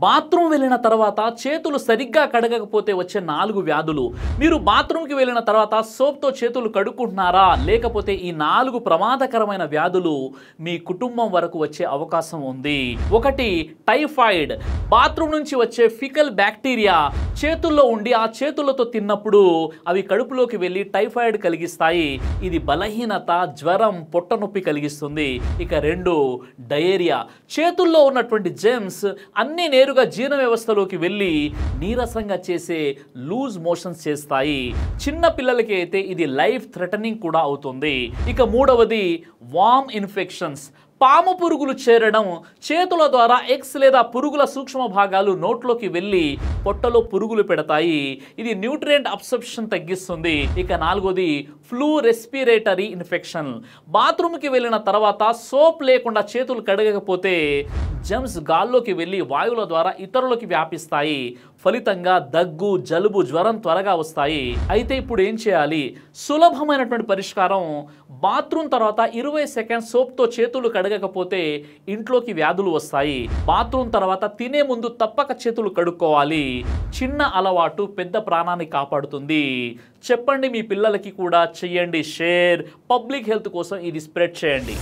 Bathroom వెళ్ళిన తర్వాత చేతులు సరిగ్గా కడగకపోతే వచ్చే 4 వ్యాధులు. మీరు బాత్రూమ్కి వెళ్ళిన తర్వాత సోప్తో చేతులు కడుక్కుంటున్నారా? లేకపోతే ఈ 4 ప్రమాదకరమైన వ్యాధులు మీ కుటుంబం వరకు వచ్చే అవకాశం ఉంది. 1 టైఫాయిడ్. బాత్రూమ్ నుంచి వచ్చే ఫికల్ బ్యాక్టీరియా చేతుల్లో ఉండి ఆ చేతులతో తిన్నప్పుడు అవి కడుపులోకి వెళ్ళి టైఫాయిడ్ కలిగిస్తాయి. ఇది బలహీనత, జ్వరం, పొట్ట నొప్పి కలిగిస్తుంది. ఇక 2 డయేరియా. చేతుల్లో ఉన్నటువంటి జెమ్స్ అన్ని నేరుగా జీర్ణ వ్యవస్థలోకి వెళ్ళి నీరసంగా చేసే లూజ్ మోషన్స్ చేస్తాయి. చిన్న పిల్లలకి అయితే ఇది లైఫ్ థ్రెటనింగ్ కూడా అవుతుంది. ఇక 3వది వార్మ్ ఇన్ఫెక్షన్స్. పాము పురుగులు చేరడం, చేతుల ద్వారా ఎగ్స్ లేదా పురుగుల సూక్ష్మ భాగాలు నోట్లోకి వెళ్ళి పొట్టలో పురుగులు పెడతాయి. ఇది న్యూట్రియంట్ అబ్సర్ప్షన్ తగ్గిస్తుంది. ఇక 4వది ఫ్లూ రెస్పిరేటరీ ఇన్ఫెక్షన్. బాత్రూమ్కి వెళ్ళిన తర్వాత సోప్ లేకుండా చేతులు కడగకపోతే జెమ్స్ గాల్లోకి వెళ్ళి వాయువుల ద్వారా ఇతరులకు వ్యాపిస్తాయి. ఫలితంగా దగ్గు, జలుబు, జ్వరం త్వరగా వస్తాయి. అయితే ఇప్పుడు ఏం చేయాలి? సులభమైనటువంటి పరిష్కారం. బాత్రూమ్ తర్వాత 20 సెకండ్స్ సోప్తో చేతులు కడగకపోతే ఇంట్లోకి వ్యాధులు వస్తాయి. బాత్రూమ్ తర్వాత తినే ముందు తప్పక చేతులు కడుక్కోవాలి. చిన్న అలవాటు పెద్ద ప్రాణాన్ని కాపాడుతుంది. చెప్పండి మీ పిల్లలకి కూడా చెయ్యండి షేర్. పబ్లిక్ హెల్త్ కోసం ఇది స్ప్రెడ్ చేయండి.